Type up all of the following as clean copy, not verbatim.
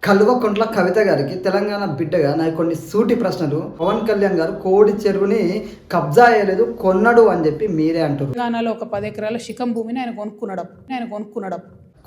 కల్వకుంట్ల కవిత గారికి తెలంగాణ బిడ్డగా నాకు కొన్ని సూటి ప్రశ్నలు. పవన్ కళ్యాణ్ గారు కోడి చెరువుని కబ్జా చేయలేదు, కొన్నడు అని చెప్పి మీరే అంటారు. తెలంగాణలో ఒక 10 ఎకరాల శిఖం భూమిని ఆయన కొనుక్కున్నాడు.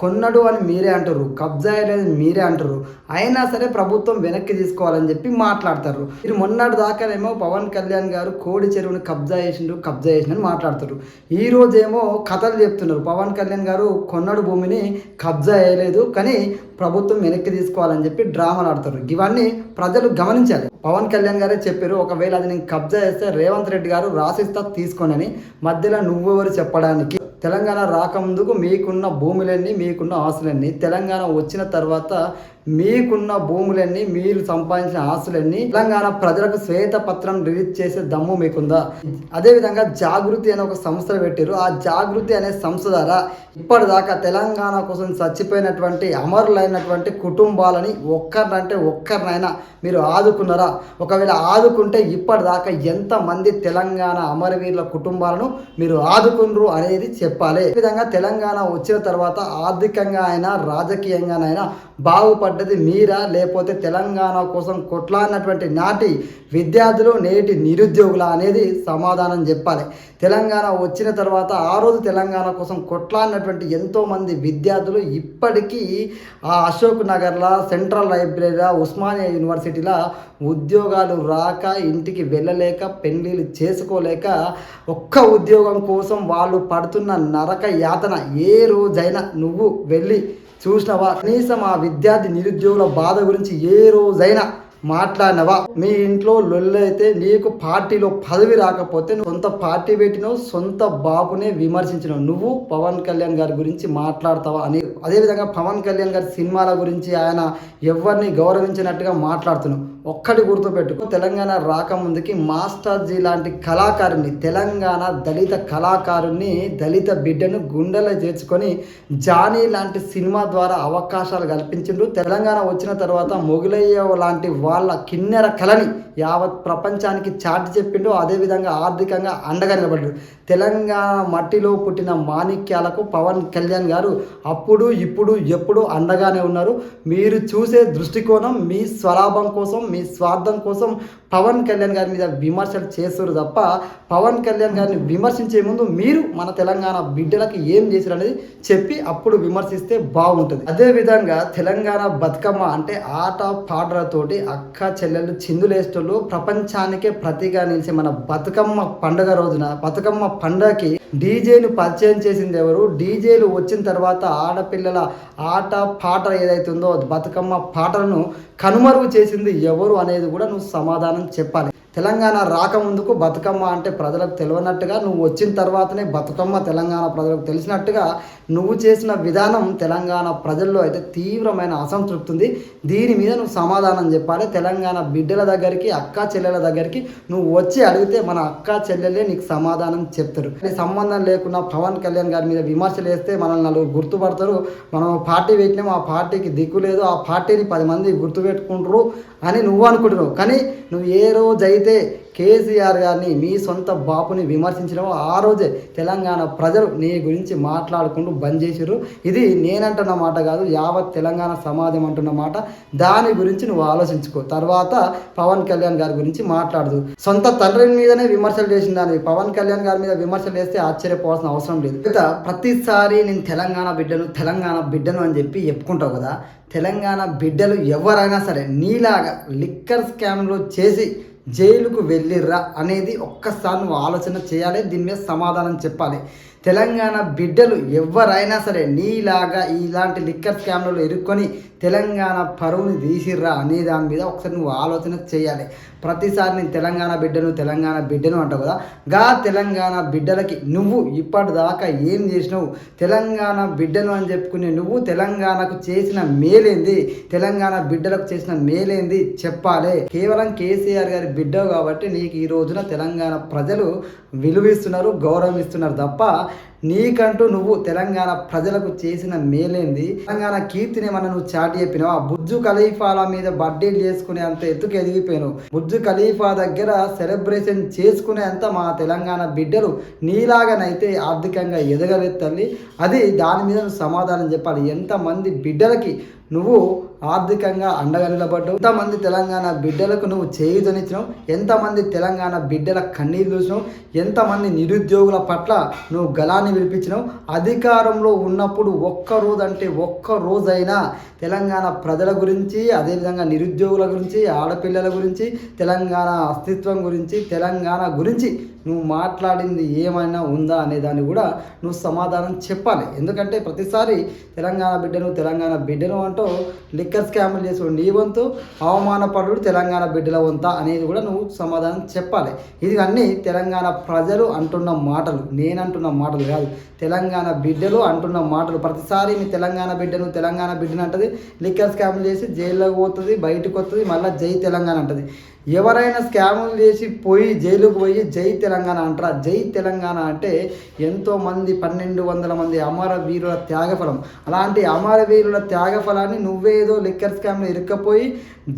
కొన్నడు అని మీరే అంటారు, కబ్జా చేయలేదు మీరే అంటారు. అయినా సరే ప్రభుత్వం వెనక్కి తీసుకోవాలని చెప్పి మాట్లాడతారు. మీరు మొన్నటి దాకానేమో పవన్ కళ్యాణ్ గారు కోడి చెరువుని కబ్జా చేసిందని మాట్లాడతారు. ఈ రోజేమో కథలు చెప్తున్నారు. పవన్ కళ్యాణ్ గారు కొన్నడు భూమిని కబ్జా చేయలేదు, కానీ ప్రభుత్వం వెనక్కి తీసుకోవాలని చెప్పి డ్రామాలు ఆడతారు. ఇవన్నీ ప్రజలు గమనించాలి. పవన్ కళ్యాణ్ గారే చెప్పారు, ఒకవేళ అది నేను కబ్జా చేస్తే రేవంత్ రెడ్డి గారు రాసిస్తా తీసుకోనని. మధ్యలో నువ్వెవరు చెప్పడానికి? తెలంగాణ రాకముందుకు మీకున్న భూములన్నీ, మీకున్న ఆస్తులన్నీ, తెలంగాణ వచ్చిన తర్వాత మీకున్న భూములన్నీ, మీరు సంపాదించిన ఆస్తులన్నీ తెలంగాణ ప్రజలకు శ్వేతపత్రం రిలీజ్ చేసే దమ్ము మీకుందా? అదేవిధంగా జాగృతి అనే ఒక సంస్థ పెట్టారు. ఆ జాగృతి అనే సంస్థ ద్వారా ఇప్పటిదాకా తెలంగాణ కోసం చచ్చిపోయినటువంటి అమరులైనటువంటి కుటుంబాలని ఒక్కరినైనా మీరు ఆదుకున్నారా? ఒకవేళ ఆదుకుంటే ఇప్పటిదాకా ఎంతమంది తెలంగాణ అమరవీరుల కుటుంబాలను మీరు ఆదుకున్నారు అనేది చెప్పాలి. ఈ విధంగా తెలంగాణ వచ్చిన తర్వాత ఆర్థికంగా అయినా రాజకీయంగానైనా బాగుపడ్డది మీరా, లేకపోతే తెలంగాణ కోసం కొట్లాడినటువంటి నాటి విద్యార్థులు నేటి నిరుద్యోగుల అనేది సమాధానం చెప్పాలి. తెలంగాణ వచ్చిన తర్వాత ఆ రోజు తెలంగాణ కోసం కొట్లాడినటువంటి ఎంతోమంది విద్యార్థులు ఇప్పటికీ ఆ అశోక్ నగర్లా, సెంట్రల్ లైబ్రరీలా, ఉస్మానియా యూనివర్సిటీలా ఉద్యోగాలు రాక, ఇంటికి వెళ్ళలేక, పెళ్ళిళ్ళు చేసుకోలేక, ఒక్క ఉద్యోగం కోసం వాళ్ళు పడుతున్న నరక యాతన ఏ రోజైనా నువ్వు వెళ్ళి చూసినవా? కనీసం ఆ విద్యార్థి నిరుద్యోగుల బాధ గురించి ఏ రోజైనా మాట్లాడినవా? మీ ఇంట్లో లొల్లైతే నీకు పార్టీలో పదవి రాకపోతే నువ్వు సొంత పార్టీ పెట్టినావు, సొంత బాబునే విమర్శించినావు. నువ్వు పవన్ కళ్యాణ్ గారి గురించి మాట్లాడతావా అని. అదేవిధంగా పవన్ కళ్యాణ్ గారి సినిమాల గురించి ఆయన ఎవరిని గౌరవించినట్టుగా మాట్లాడుతున్నావు. ఒక్కటి గుర్తుపెట్టుకో, తెలంగాణ రాకముందుకి మాస్టర్జీ లాంటి కళాకారుని, తెలంగాణ దళిత కళాకారుని, దళిత బిడ్డను గుండెలో చేర్చుకొని జానీ లాంటి సినిమా ద్వారా అవకాశాలు కల్పించిండ్రు. తెలంగాణ వచ్చిన తర్వాత మొగులయ్య లాంటి వాళ్ళ కిన్నెర కళని యావత్ ప్రపంచానికి చాటి చెప్పిండు. అదేవిధంగా ఆర్థికంగా అండగా నిలబడ్డాడు. తెలంగాణ మట్టిలో పుట్టిన మాణిక్యాలకు పవన్ కళ్యాణ్ గారు అప్పుడు, ఇప్పుడు, ఎప్పుడు అండగానే ఉన్నారు. మీరు చూసే దృష్టికోణం మీ స్వలాభం కోసం, మీ స్వార్థం కోసం పవన్ కళ్యాణ్ గారి మీద విమర్శలు చేస్తారు తప్ప పవన్ కళ్యాణ్ గారిని విమర్శించే ముందు మీరు మన తెలంగాణ బిడ్డలకు ఏం చేశారు అనేది చెప్పి అప్పుడు విమర్శిస్తే బాగుంటుంది. అదేవిధంగా తెలంగాణ బతుకమ్మ అంటే ఆట పాటలతోటి అక్క చెల్లెళ్ళు చిందులేసేటోళ్ళు ప్రపంచానికే ప్రతిగా నిలిచే మన బతుకమ్మ పండుగ రోజున, బతుకమ్మ పండుగకి డీజేను పరిచయం చేసింది ఎవరు? డీజేలు వచ్చిన తర్వాత ఆడపిల్లల ఆట పాట ఏదైతే ఉందో బతుకమ్మ పాటలను కనుమరుగు చేసింది ఎవరు అనేది కూడా నువ్వు సమాధానం చెప్పాలి. తెలంగాణ రాకముందుకు బతుకమ్మ అంటే ప్రజలకు తెలియనట్టుగా, నువ్వు వచ్చిన తర్వాతనే బతుకమ్మ తెలంగాణ ప్రజలకు తెలిసినట్టుగా నువ్వు చేసిన విధానం తెలంగాణ ప్రజల్లో అయితే తీవ్రమైన అసంతృప్తి ఉంది. దీని మీద నువ్వు సమాధానం చెప్పాలి. తెలంగాణ బిడ్డల దగ్గరికి, అక్కా చెల్లెల దగ్గరికి నువ్వు వచ్చి అడిగితే మన అక్కా చెల్లెలే నీకు సమాధానం చెప్తారు. సంబంధం లేకుండా పవన్ కళ్యాణ్ గారి మీద విమర్శలు వేస్తే మనల్ని నలుగురు గుర్తుపడతారు. మనం పార్టీ పెట్టినాము, ఆ పార్టీకి దిక్కు లేదు, ఆ పార్టీని 10 మంది గుర్తుపెట్టుకుంటారు అని నువ్వు అనుకుంటున్నావు. కానీ నువ్వు ఏ రోజైతే కేసీఆర్ గారిని, మీ సొంత బాపుని విమర్శించినావో ఆ రోజే తెలంగాణ ప్రజలు నీ గురించి మాట్లాడుకుంటూ బంద్ చేసిర్రు. ఇది నేనంటున్న మాట కాదు, యావత్ తెలంగాణ సమాజం అంటున్న మాట. దాని గురించి నువ్వు ఆలోచించుకో. తర్వాత పవన్ కళ్యాణ్ గారి గురించి మాట్లాడదు. సొంత తండ్రి మీదనే విమర్శలు చేసిన దాన్ని పవన్ కళ్యాణ్ గారి మీద విమర్శలు చేస్తే ఆశ్చర్యపోవాల్సిన అవసరం లేదు. ప్రతిసారి నేను తెలంగాణ బిడ్డను అని చెప్పి చెప్పుకుంటావు కదా. తెలంగాణ బిడ్డలు ఎవరైనా సరే నీలాగా లిక్కర్ స్కామ్లో చేసి జైలుకు వెళ్ళిర్రా అనేది ఒక్కసారి నువ్వు ఆలోచన చేయాలి. దీని మీద సమాధానం చెప్పాలి. తెలంగాణ బిడ్డలు ఎవరైనా సరే నీలాగా ఇలాంటి లిక్కర్ స్కామ్లలో ఇరుక్కొని తెలంగాణ పరువుని తీసిర్రా అనే దాని మీద ఒకసారి నువ్వు ఆలోచన చేయాలి. ప్రతిసారి నేను తెలంగాణ బిడ్డను అంటావు కదా. తెలంగాణ బిడ్డలకి నువ్వు ఇప్పటిదాకా ఏం చేసినావు? తెలంగాణ బిడ్డను అని చెప్పుకునే నువ్వు తెలంగాణకు చేసిన మేలేంది, తెలంగాణ బిడ్డలకు చేసిన మేలేంది చెప్పాలి. కేవలం కేసీఆర్ గారి బిడ్డవు కాబట్టి నీకు ఈ రోజున తెలంగాణ ప్రజలు విలువిస్తున్నారు, గౌరవిస్తున్నారు తప్ప నీకంటూ నువ్వు తెలంగాణ ప్రజలకు చేసిన మేలేంది? తెలంగాణ కీర్తిని ఏమన్నా నువ్వు చాటి చెప్పినావు? ఆ బుర్జు ఖలీఫాల మీద బర్త్డేలు చేసుకునే అంత ఎత్తుకు ఎదిగిపోయినావు. బుర్జు ఖలీఫా దగ్గర సెలబ్రేషన్ చేసుకునే అంత మా తెలంగాణ బిడ్డలు నీలాగానైతే ఆర్థికంగా ఎదగలేదు తల్లి. అది దాని మీద నువ్వు సమాధానం చెప్పాలి. ఎంతమంది బిడ్డలకి నువ్వు ఆర్థికంగా అండగా నిలబడ్డావు. ఎంతమంది తెలంగాణ బిడ్డలకు నువ్వు చేయుదనిచ్చినావు, ఎంతమంది తెలంగాణ బిడ్డల కన్నీరు చూసినావు, ఎంతమంది నిరుద్యోగుల పట్ల నువ్వు గలాన్ని వినిపించినావు. అధికారంలో ఉన్నప్పుడు ఒక్క రోజైనా తెలంగాణ ప్రజల గురించి, అదేవిధంగా నిరుద్యోగుల గురించి, ఆడపిల్లల గురించి, తెలంగాణ అస్తిత్వం గురించి, తెలంగాణ గురించి నువ్వు మాట్లాడింది ఏమైనా ఉందా అనే దాన్ని కూడా నువ్వు సమాధానం చెప్పాలి. ఎందుకంటే ప్రతిసారి తెలంగాణ బిడ్డను అంటూ లిక్కర్ స్కామ్లు చేసి నీ వంతు, అవమానపడు తెలంగాణ బిడ్డల వంత అనేది కూడా నువ్వు సమాధానం చెప్పాలి. ఇది అన్నీ తెలంగాణ ప్రజలు అంటున్న మాటలు, నేనంటున్న మాటలు కాదు. తెలంగాణ బిడ్డలు అంటున్న మాటలు. ప్రతిసారి మీ తెలంగాణ బిడ్డను అంటది, లిక్కర్ స్కామ్లు చేసి జైల్లోకి పోతుంది, బయటకు వస్తుంది, మళ్ళీ జై తెలంగాణ అంటది. ఎవరైనా స్కాములు చేసి పోయి జైలుకు పోయి జై తెలంగాణ అంటారా? జై తెలంగాణ అంటే ఎంతోమంది 1200 మంది అమరవీరుల త్యాగఫలం. అలాంటి అమరవీరుల త్యాగఫలాన్ని నువ్వేదో లిక్కర్ స్కామ్లో ఇరుక్కపోయి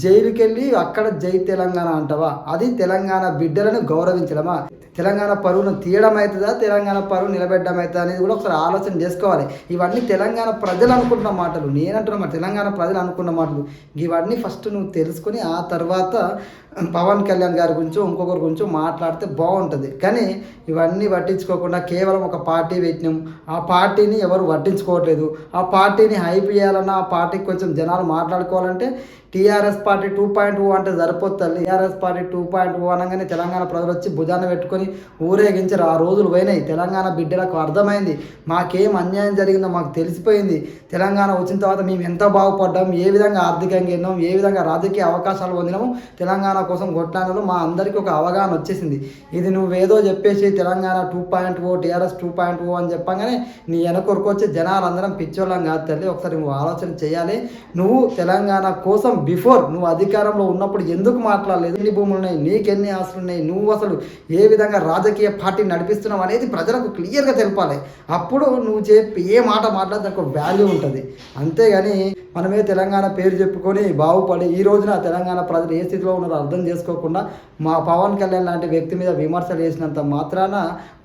జైలుకి వెళ్ళి అక్కడ జై తెలంగాణ అంటావా? అది తెలంగాణ బిడ్డలను గౌరవించడమా? తెలంగాణ పరువును తీయడం అవుతుందా, తెలంగాణ పరువు నిలబెట్టడం అవుతుందా అనేది కూడా ఒకసారి ఆలోచన చేసుకోవాలి. ఇవన్నీ తెలంగాణ ప్రజలు అనుకున్న మాటలు, నేనంటున్నా తెలంగాణ ప్రజలు అనుకున్న మాటలు. ఇవన్నీ ఫస్ట్ నువ్వు తెలుసుకొని ఆ తర్వాత పవన్ కళ్యాణ్ గారి గురించో ఇంకొకరి గురించో మాట్లాడితే బాగుంటుంది. కానీ ఇవన్నీ పట్టించుకోకుండా కేవలం ఒక పార్టీ పెట్టినాం, ఆ పార్టీని ఎవరు పట్టించుకోవట్లేదు. ఆ పార్టీని హైప్ చేయాలన్నా, ఆ పార్టీకి కొంచెం జనాలు మాట్లాడుకోవాలంటే టీఆర్ఎస్ పార్టీ 2.0 అంటే సరిపోతుంది. టీఆర్ఎస్ పార్టీ 2.0 అనగానే తెలంగాణ ప్రజలు వచ్చి భుజాన్ని పెట్టుకొని ఊరేగించారు. ఆ రోజులు పోయినాయి. తెలంగాణ బిడ్డలకు అర్థమైంది, మాకేం అన్యాయం జరిగిందో మాకు తెలిసిపోయింది. తెలంగాణ వచ్చిన తర్వాత మేము ఎంత బాగుపడ్డాం, ఏ విధంగా ఆర్థికంగా ఎన్నాం, ఏ విధంగా రాజకీయ అవకాశాలు పొందినాము, తెలంగాణ కోసం కొట్లాడలో మా అందరికీ ఒక అవగాహన వచ్చేసింది. ఇది నువ్వేదో చెప్పేసి తెలంగాణ 2.0 టీఆర్ఎస్ 2.0 అని చెప్పగానే నీ వెనకొరకు వచ్చి జనాలు అందరం పిచ్చోళ్ళం కాదు తల్లి. ఒకసారి నువ్వు ఆలోచన చేయాలి. నువ్వు తెలంగాణ కోసం బిఫోర్ నువ్వు అధికారంలో ఉన్నప్పుడు ఎందుకు మాట్లాడలేదు? ఎన్ని భూములు ఉన్నాయి, నీకెన్ని ఆస్తులు ఉన్నాయి, నువ్వు అసలు ఏ విధంగా రాజకీయ పార్టీ నడిపిస్తున్నావు అనేది ప్రజలకు క్లియర్గా తెలపాలి. అప్పుడు నువ్వు చెప్పి ఏ మాట మాట్లాడితే ఒక వాల్యూ ఉంటుంది. అంతేగాని మనమే తెలంగాణ పేరు చెప్పుకొని బాగుపడి ఈ రోజున తెలంగాణ ప్రజలు ఏ స్థితిలో ఉన్నారో అర్థం చేసుకోకుండా మా పవన్ కళ్యాణ్ లాంటి వ్యక్తి మీద విమర్శలు చేసినంత మాత్రాన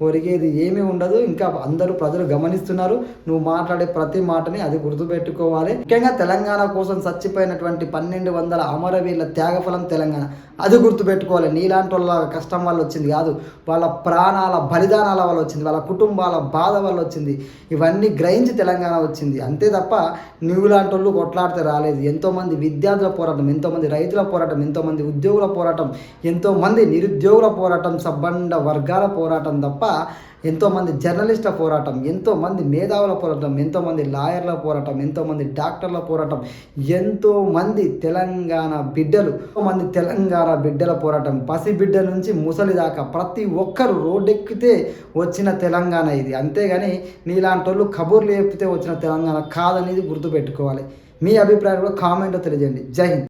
ఒరిగేది ఏమీ ఉండదు. ఇంకా అందరూ ప్రజలు గమనిస్తున్నారు. నువ్వు మాట్లాడే ప్రతి మాటని అది గుర్తుపెట్టుకోవాలి. ముఖ్యంగా తెలంగాణ కోసం చచ్చిపోయినటువంటి 1200 అమరవీరుల త్యాగఫలం తెలంగాణ, అది గుర్తుపెట్టుకోవాలి. నీలాంటి వాళ్ళ కష్టం వల్ల వచ్చింది కాదు, వాళ్ళ ప్రాణాల బలిదానాల వల్ల వచ్చింది, వాళ్ళ కుటుంబాల బాధ వల్ల వచ్చింది. ఇవన్నీ గ్రహించి తెలంగాణ వచ్చింది. అంతే తప్ప నువ్వు లాంటి వాళ్ళు కొట్లాడితే రాలేదు. ఎంతోమంది విద్యార్థుల పోరాటం, ఎంతోమంది రైతుల పోరాటం, ఎంతోమంది ఉద్యోగుల పోరాటం, ఎంతోమంది నిరుద్యోగుల పోరాటం, సబ్బండ వర్గాల పోరాటం తప్ప ఎంతోమంది జర్నలిస్టుల పోరాటం, ఎంతోమంది మేధావుల పోరాటం, ఎంతోమంది లాయర్ల పోరాటం, ఎంతోమంది డాక్టర్ల పోరాటం, ఎంతోమంది తెలంగాణ బిడ్డల పోరాటం, పసిబిడ్డ నుంచి ముసలి దాకా ప్రతి ఒక్కరు రోడ్డెక్కితే వచ్చిన తెలంగాణ ఇది. అంతేగాని నీలాంటి వాళ్ళు కబుర్లు చెప్తే వచ్చిన తెలంగాణ కాదనేది గుర్తుపెట్టుకోవాలి. మీ అభిప్రాయం కూడా కామెంట్లో తెలియజేయండి. జై హింద్.